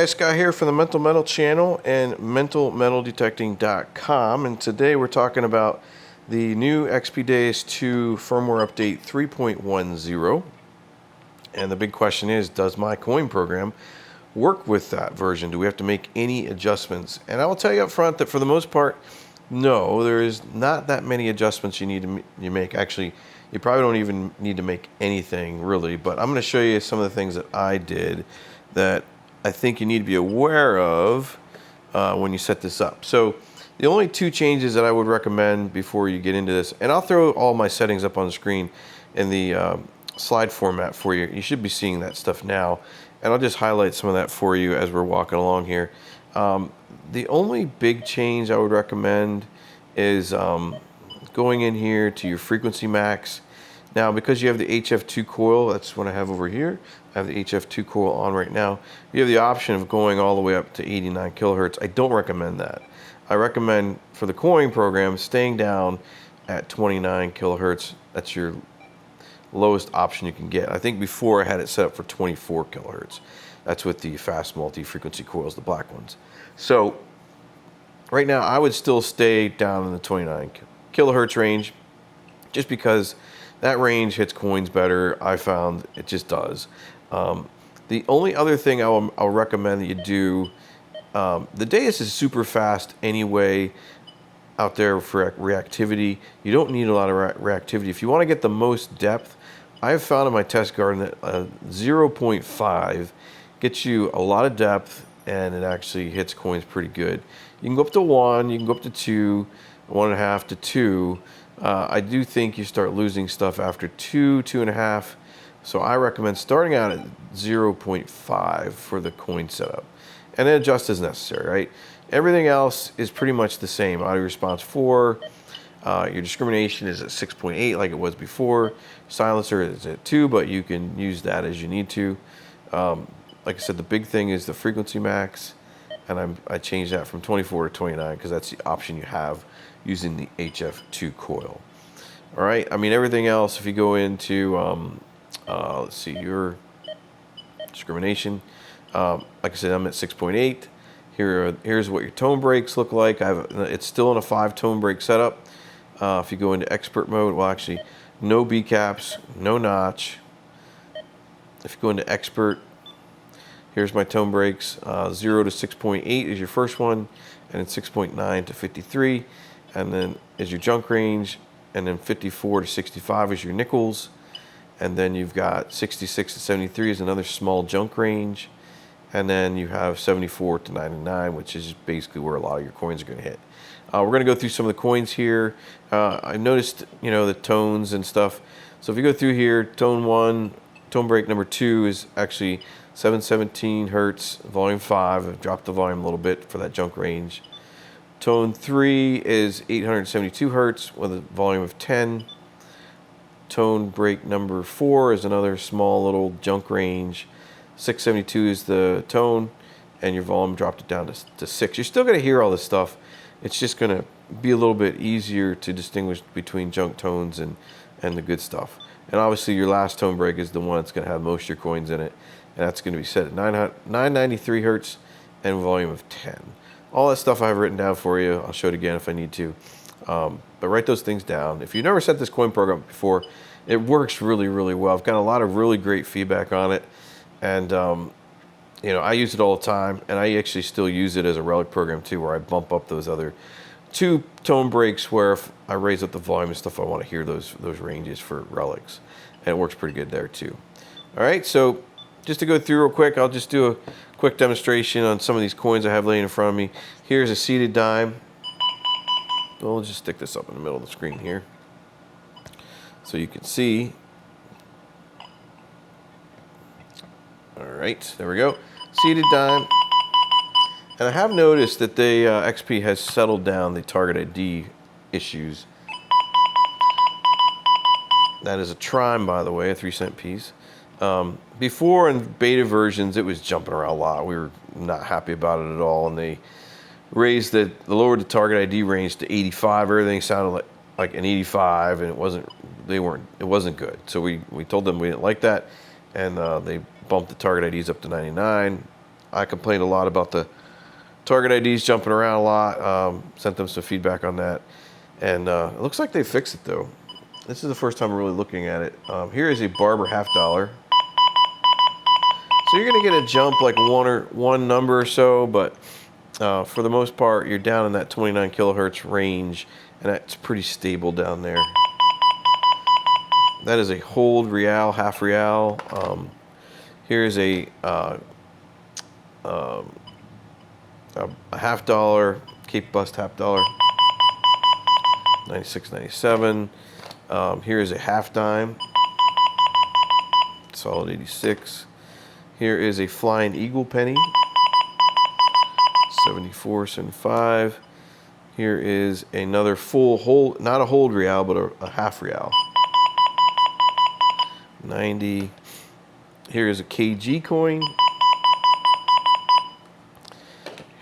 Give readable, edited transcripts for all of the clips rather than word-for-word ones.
guys, Scott here from the Mental Metal channel and mentalmetaldetecting.com, and today we're talking about the new XP Deus 2 firmware update 3.10. And the big question is, does my coin program work with that version? Do we have to make any adjustments? And I will tell you up front that for the most part, no, there is not that many adjustments you need to make. Actually, you probably don't even need to make anything really, but I'm going to show you some of the things that I did that I think you need to be aware of when you set this up. So the only two changes that I would recommend before you get into this, and I'll throw all my settings up on the screen in the slide format for you. You should be seeing that stuff now, and I'll just highlight some of that for you as we're walking along here. The only big change I would recommend is going in here to your frequency max. Now, because you have the HF2 coil, that's what I have over here. I have the HF2 coil on right now. You have the option of going all the way up to 89 kilohertz. I don't recommend that. I recommend for the coin program staying down at 29 kilohertz. That's your lowest option you can get. I think before I had it set up for 24 kilohertz. That's with the fast multi-frequency coils, the black ones. So right now I would still stay down in the 29 kilohertz range just because that range hits coins better. I found it just does. The only other thing I'll recommend that you do, the Deus is super fast anyway out there for reactivity. You don't need a lot of reactivity. If you want to get the most depth, I've found in my test garden that 0.5 gets you a lot of depth and it actually hits coins pretty good. You can go up to 1, you can go up to 2, 1.5 to 2. I do think you start losing stuff after 2, 2.5. So I recommend starting out at 0.5 for the coin setup, and then adjust as necessary, right? Everything else is pretty much the same. Audio response 4, your discrimination is at 6.8 like it was before. Silencer is at 2, but you can use that as you need to. Like I said, the big thing is the frequency max, and I changed that from 24 to 29 because that's the option you have using the HF2 coil. All right, I mean everything else, if you go into, let's see, your discrimination, like I said, I'm at 6.8. Here's what your tone breaks look like. It's still in a 5-tone break setup. If you go into expert mode, well actually, no B caps, no notch. If you go into expert, here's my tone breaks. 0 to 6.8 is your first one, and then 6.9 to 53. And then is your junk range, and then 54 to 65 is your nickels, and then you've got 66 to 73 is another small junk range, and then you have 74 to 99, which is basically where a lot of your coins are going to hit. We're going to go through some of the coins here. I noticed, the tones and stuff. So if you go through here, tone 1, tone break number 2 is actually 717 hertz, volume 5. I've dropped the volume a little bit for that junk range. Tone 3 is 872 hertz with a volume of 10. Tone break number 4 is another small little junk range. 672 is the tone, and your volume dropped it down to 6. You're still going to hear all this stuff. It's just going to be a little bit easier to distinguish between junk tones and the good stuff. And obviously your last tone break is the one that's going to have most of your coins in it, and that's going to be set at 993 hertz and volume of 10. All that stuff I have written down for you. I'll show it again if I need to. But write those things down. If you've never set this coin program before, it works really, really well. I've got a lot of really great feedback on it. And, I use it all the time. And I actually still use it as a relic program too, where I bump up those other 2 tone breaks where if I raise up the volume and stuff, I want to hear those ranges for relics. And it works pretty good there too. All right, so just to go through real quick, I'll just do a quick demonstration on some of these coins I have laying in front of me. Here's a seated dime. We'll just stick this up in the middle of the screen here so you can see. All right, there we go. Seated dime. And I have noticed that the XP has settled down the target ID issues. That is a Trime, by the way, a 3-cent piece. Before in beta versions, it was jumping around a lot. We were not happy about it at all, and they lowered the target ID range to 85. Everything sounded like an 85, and it wasn't good. So we told them we didn't like that, and they bumped the target IDs up to 99. I complained a lot about the target IDs jumping around a lot. Sent them some feedback on that. And it looks like they fixed it though. This is the first time I'm really looking at it. Here is a Barber $50. So you're gonna get a jump like one number or so, but for the most part, you're down in that 29 kilohertz range, and that's pretty stable down there. That is a hold real, half real. Here's a $50 Cape Bust $50, 96.97. Here is a half dime, solid 86. Here is a Flying Eagle penny, 74.75. Here is another full hold, not a hold real, but a half real, 90. Here is a KG coin.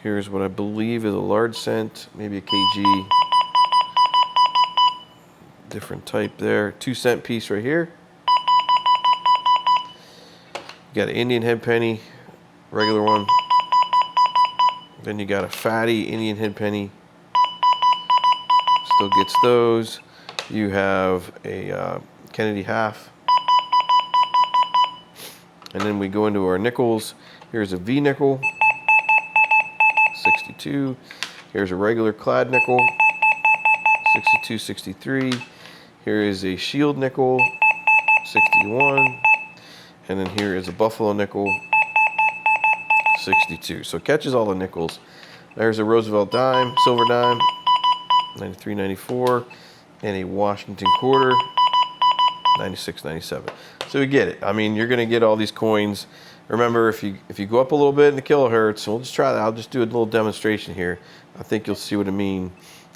Here's what I believe is a large cent, maybe a KG. Different type there. 2 cent piece right here. You got an Indian head penny, regular one. Then you got a fatty Indian head penny. Still gets those. You have a Kennedy half. And then we go into our nickels. Here's a V nickel, 62. Here's a regular clad nickel, 62, 63. Here is a shield nickel, 61. And then here is a buffalo nickel, 62. So it catches all the nickels. There's a Roosevelt dime, silver dime, 93, 94. And a Washington quarter, 96, 97. So we get it. I mean, you're going to get all these coins. Remember, if you go up a little bit in the kilohertz, and we'll just try that. I'll just do a little demonstration here. I think you'll see what I mean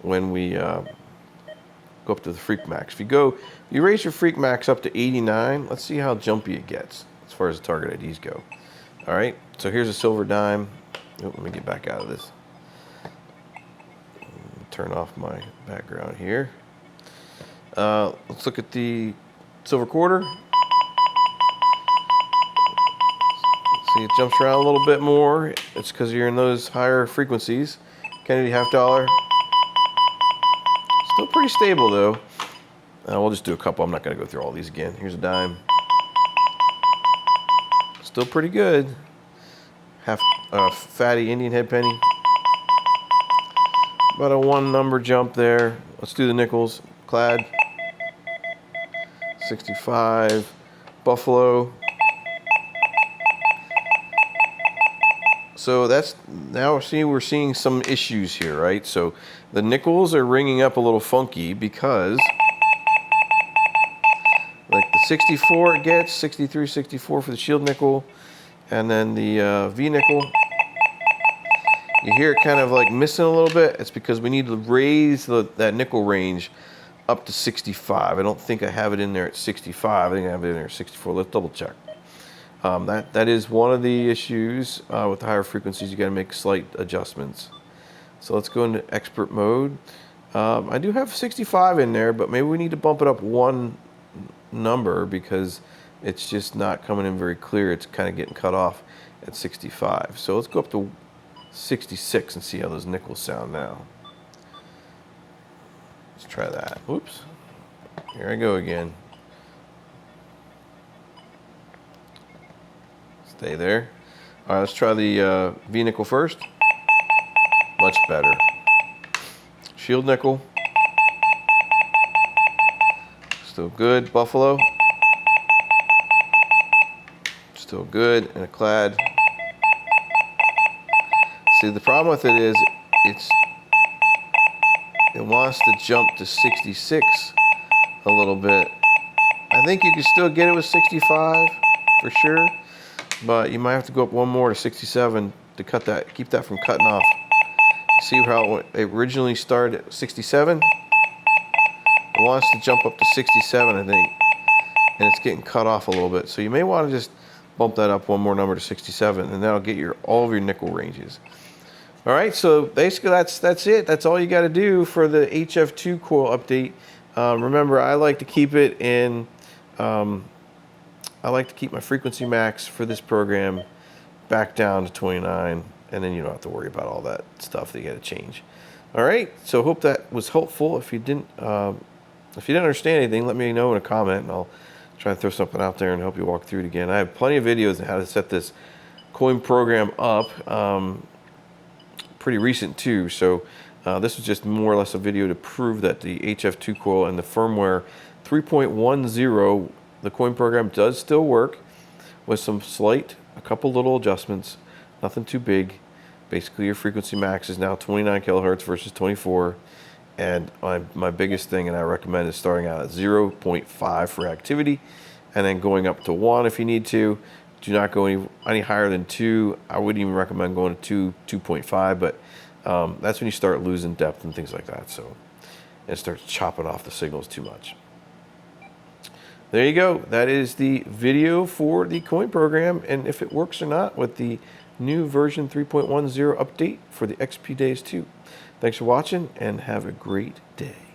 when we go up to the Freq Max. If you raise your Freq Max up to 89, let's see how jumpy it gets as far as the target IDs go. All right, so here's a silver dime. Oh, let me get back out of this. Turn off my background here. Let's look at the silver quarter. See, it jumps around a little bit more. It's because you're in those higher frequencies. Kennedy $50. Still pretty stable though. We'll just do a couple. I'm not going to go through all these again. Here's a dime. Still pretty good. Half fatty Indian head penny. About a 1 number jump there. Let's do the nickels. Clad, 65. Buffalo. So that's now we're seeing some issues here, right? So the nickels are ringing up a little funky because like the 64 it gets, 63, 64 for the shield nickel, and then the V nickel. You hear it kind of like missing a little bit. It's because we need to raise that nickel range up to 65. I don't think I have it in there at 65. I think I have it in there at 64. Let's double check. That is one of the issues with the higher frequencies. You got to make slight adjustments. So let's go into expert mode. I do have 65 in there, but maybe we need to bump it up 1 number because it's just not coming in very clear. It's kind of getting cut off at 65. So let's go up to 66 and see how those nickels sound now. Let's try that. Oops. Here I go again. Stay there. All right, let's try the V nickel first. Much better. Shield nickel. Still good. Buffalo. Still good. And a clad. See, the problem with it is it wants to jump to 66 a little bit. I think you can still get it with 65 for sure, but you might have to go up 1 more to 67 to keep that from cutting off. See how it originally started at 67? It wants to jump up to 67, I think, and it's getting cut off a little bit. So you may want to just bump that up 1 more number to 67, and that'll get all of your nickel ranges. All right, so basically that's it. That's all you got to do for the HF2 coil update. Remember, I like to keep it in. I like to keep my frequency max for this program back down to 29, and then you don't have to worry about all that stuff that you got to change. All right, so hope that was helpful. If you didn't understand anything, let me know in a comment, and I'll try to throw something out there and help you walk through it again. I have plenty of videos on how to set this coin program up, pretty recent too. So this was just more or less a video to prove that the HF2 coil and the firmware 3.10, the coin program does still work with some a couple little adjustments, nothing too big. Basically your frequency max is now 29 kilohertz versus 24. And my biggest thing, and I recommend, is starting out at 0.5 for activity and then going up to 1 if you need to. Do not go any higher than 2. I wouldn't even recommend going to 2.5, but that's when you start losing depth and things like that. So it starts chopping off the signals too much. There you go. That is the video for the coin program and if it works or not with the new version 3.10 update for the XP Deus 2. Thanks for watching and have a great day.